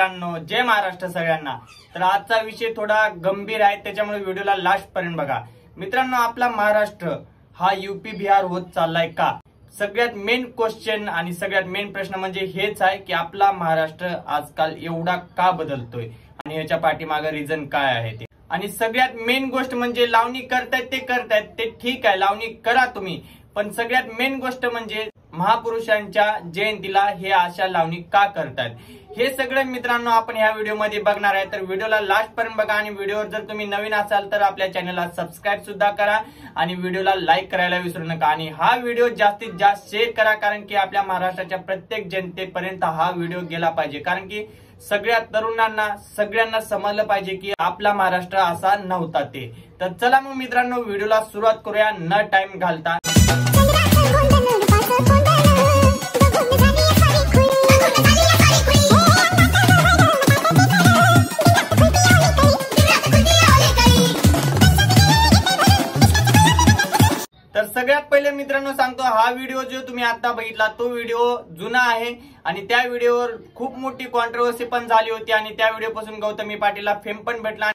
मित्रांनो, जय महाराष्ट्र सगळ्यांना। तर आजचा विषय थोडा गंभीर आहे, त्याच्यामुळे व्हिडिओला लास्ट पर्यंत बघा। मित्रांनो, आपला महाराष्ट्र हा यूपी बिहार होत चाललाय का? सगळ्यात मेन क्वेश्चन आणि सगळ्यात मेन प्रश्न म्हणजे हेच आहे की आपला महाराष्ट्र आजकाल एवढा का बदलतोय आणि याच्या पाठीमागे रिझन काय आहे ते। आणि सगळ्यात मेन गोष्ट म्हणजे लावणी करतायत ते ठीक आहे, लावणी करा तुम्ही, पण सगळ्यात मेन गोष्ट म्हणजे महापुरुषांच्या जयंतीला हे अशा लावणी का करतात, हे सगळं मित्रांनो आपण ह्या व्हिडिओमध्ये बघणार आहे। तर व्हिडिओला लास्ट पर्यंत बघा आणि व्हिडिओवर जर तुम्ही नवीन असाल तर आपल्या चॅनलला सबस्क्राईब सुद्धा करा आणि व्हिडिओला लाईक करायला विसरू नका आणि हा व्हिडिओ जास्तीत जास्त शेअर करा, कारण की आपल्या महाराष्ट्राच्या प्रत्येक जनतेपर्यंत हा व्हिडिओ गेला पाहिजे, कारण की सगळ्या तरुणांना सगळ्यांना समजलं पाहिजे की आपला महाराष्ट्र असा नव्हता ते। तर चला मग मित्रांनो, व्हिडिओला सुरुवात करूया न टाइम घालता। तर सगळ्यात पहिले मित्रांनो सांगतो, हा व्हिडिओ जो तुम्ही आता बघितला तो व्हिडिओ जुना आहे आणि त्या व्हिडिओवर खूप मोठी कॉन्ट्रोवर्सी पण झाली होती आणि त्या व्हिडिओपासून गौतमी पाटीलला फेम पण भेटला।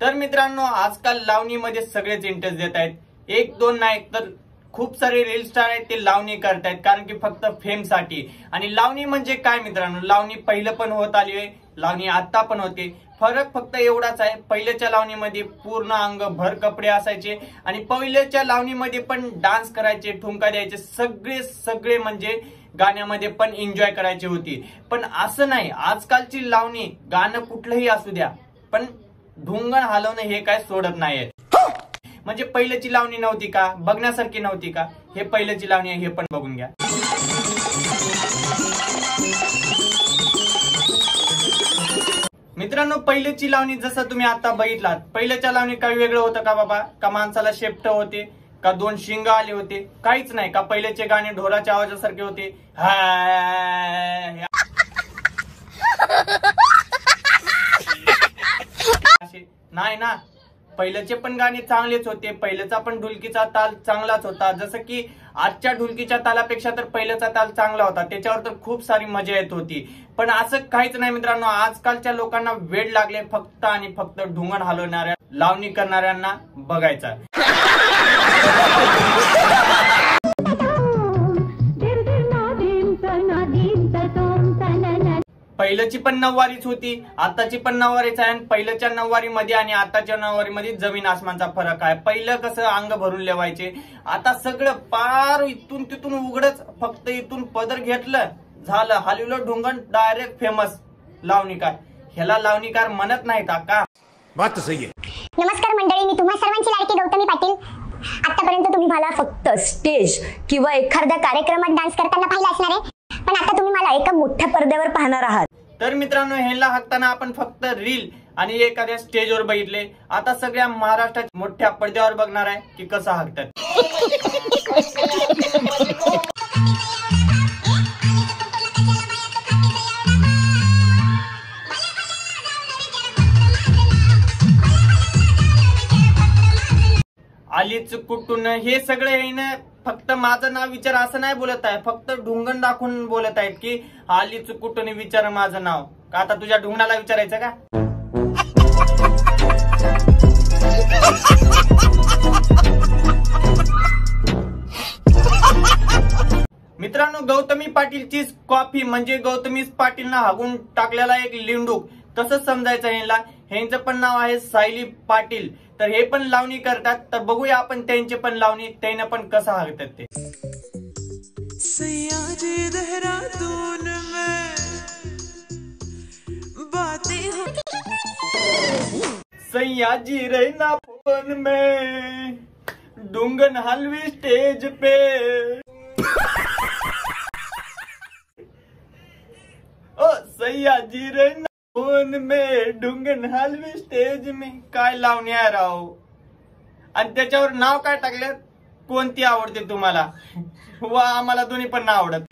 तर मित्रांनो, आजकाल लावणीमध्ये सगळेच इंटरेस्ट देत आहेत, एक दोन नाही तर खूप सारे रील स्टार आहेत ते लावणी करतायत, कारण की फक्त फेम साठी। आणि लावणी म्हणजे काय मित्रांनो, लावणी पहिलं पण होत आली आहे, लावणी आता पण होते, फरक फक्त एवढाच आहे, पहिल्याच्या लावणीमध्ये पूर्ण अंग भर कपडे असायचे आणि पहिल्याच्या लावणीमध्ये पण डान्स करायचे, ठुमका द्यायचे, सगळे म्हणजे गाण्यामध्ये पण एन्जॉय करायची होती। पण असं नाही, आजकालची लावणी गाणं कुठलंही असू द्या पण ढुंगण हलवणं हे काय सोडत नाहीये। म्हणजे पहिल्याची लावणी नव्हती का, बघण्यासारखी नव्हती का? हे पहिल्याची लावणी आहे, हे पण बघून घ्या। मित्रांनो, पहिल्याची लावणी जसं तुम्ही आता बघितलात, पहिल्याच्या लावणी काही वेगळं होतं का बाबा? का माणसाला शेपट होते, का दोन शिंग आले होते? काहीच नाही। का पहिल्याचे गाणे ढोराच्या आवाजासारखे होते? नाही ना, पहिल्याचे पण गाणे चांगलेच होते, पहिल्याचा पण ढोलकीचा ताल चांगलाच होता, जसं की आजच्या ढोलकीच्या तालापेक्षा तर पहिल्याचा ताल चांगला होता, त्याच्यावर तर खूप सारी मजा येत होती। पण असं काहीच नाही मित्रांनो, आजकालच्या लोकांना वेड लागले फक्त आणि फक्त ढुंगण हलवणाऱ्या लावणी करणाऱ्यांना बघायचा। पहिल्याची पण नऊवारीच होती, आताची पण नऊवारीच आहे, आणि पहिल्याच्या नऊवारीमध्ये आणि आताच्या नऊवारीमध्ये जमीन आसमानचा फरक आहे। पहिलं कसं अंग भरून लेवायचे, आता सगळं पार इथून तिथून उघडच, फक्त इथून पदर घेतलं झालं, हलवलं ढुंगण, डायरेक्ट फेमस लावणीकार। ह्याला लावणीकार म्हणत नाहीत का? बात तो सही आहे। नमस्कार मंडळी, मी तुम्हा सर्वांची लाडकी गौतमी पाटील। आतापर्यंत तुम्ही मला फक्त स्टेज किंवा एखाद्या कार्यक्रमात डान्स करताना पाहिलं असणार आहे, पण आता तुम्ही मला एका मोठ्या पडद्यावर पाहणार आहात। तर मित्रांनो, ह्याला हाकताना आपण फक्त रील आणि एखाद्या स्टेजवर बघितले, आता सगळ्या महाराष्ट्रात मोठ्या पडद्यावर बघणार आहे की कसं हाकतात। आलीच कुठून हे सगळे आहे ना, फक्त माझं नाव विचार असं नाही बोलत आहे, फक्त ढुंगण दाखवून बोलत आहेत की आलीच कुठून विचार माझं नाव। का आता तुझ्या ढुंगणाला विचारायचं का? मित्रांनो, गौतमी पाटीलची कॉफी म्हणजे गौतमी पाटीलनं हागून टाकलेला एक लिंडूक, तसंच समजायचं ह्यांना। ह्यांचं पण नाव आहे सायली पाटील, तर हे पण लावणी करतात, तर बघूया आपण त्यांचे पण लावणी, त्यानं पण कसं हागतात ते। सयाजी देहरादून में बातें हो, सयाजी रहना फोन में, ढुंगन हलवी स्टेज पे। ओ सयाजी रहना फोन में, ढुंगन हलवी स्टेज में। काय लावणी आहे राव, आणि त्याच्यावर नाव काय टाकलं? कोणती आवडते तुम्हाला? वा, आम्हाला दोन्ही पण नाव आवडत।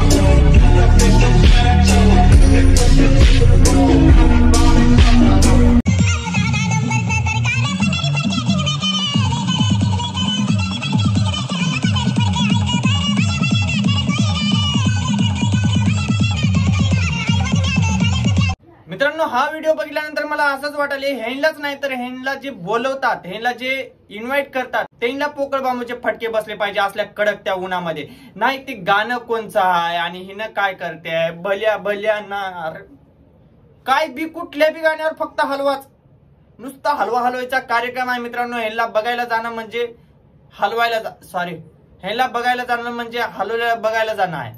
मला असंच वाटले ह्यांनाच नाही तर ह्यांना जे बोलवतात, ह्यांना जे इन्व्हाइट करतात त्यांना पोकळ बांबूचे फटके बसले पाहिजे असल्या कडक त्या उन्हामध्ये. नाही ते गाणं कोणचं आहे आणि हिनं काय करते भल्या भल्या ना, काय बी कुठल्या बी गाण्यावर फक्त हलवाच, नुसता हलवा हलवायचा कार्यक्रम आहे मित्रांनो. ह्यांना बघायला जाणं म्हणजे ह्यांना बघायला जाणं म्हणजे हलवल्या बघायला जाणं आहे.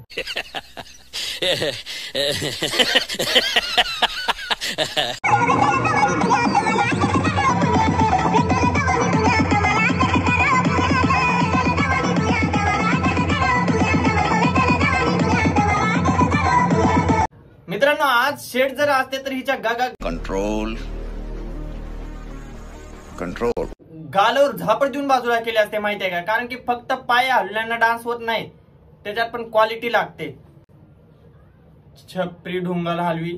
मित्रांनो आज शेट जर असते तर हिच्या कंट्रोल गालावर झापड देऊन बाजूला केले असते माहितीये का. कारण की फक्त पाय हलण्याना डान्स होत नाही, त्याच्यात पण क्वालिटी लागते. छपरी ढुंगाला हलवी.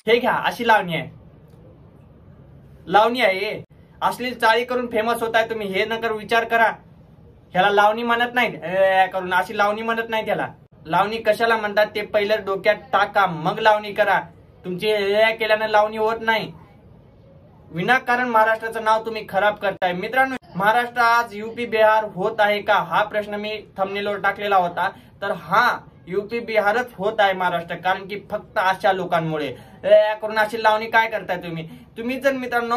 हे घ्या अशी लावणी आहे. असली चाळी करून फेमस होत आहे तुम्ही. हे नका विचार करा, ह्याला लावणी म्हणत नाहीत करून, अशी लावणी म्हणत नाही. त्याला लावणी कशाला म्हणतात ते पहिलं डोक्यात टाका, मग लावणी करा. तुमची केल्यानं लावणी होत नाही. विनाकारण महाराष्ट्राचं नाव तुम्ही खराब करताय. मित्रांनो महाराष्ट्र आज युपी बिहार होत आहे का हा प्रश्न मी थंबनेलवर टाकलेला होता. तर हा युपी बिहारच होत आहे महाराष्ट्र, कारण की फक्त अशा लोकांमुळे. करून अशी लावणी काय करताय तुम्ही जर मित्रांनो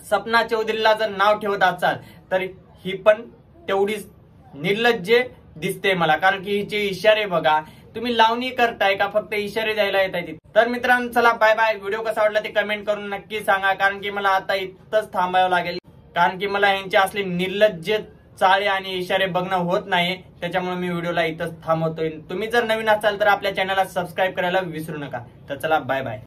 सपना चौधरीला जर नाव ठेवत असाल तर ही पण तेवढीच निर्लज्ज दिसते मला. कारण की हिचे इशारे बघा. तुम्ही लावणी करताय का फक्त इशारे द्यायला येत आहे. तर मित्रांनो चला बाय बाय. व्हिडिओ कसा वाटला ते कमेंट करून नक्की सांगा. कारण की मला आता इथंच थांबावं लागेल, कारण की मला यांचे असले निर्लज्ज चाळे आणि इशारे बघणं होत नाही. त्याच्यामुळे मी व्हिडिओला इथंच थांबवतोय. तुम्ही जर नवीन असाल तर आपल्या चॅनलला सबस्क्राईब करायला विसरू नका. तर चला बाय बाय.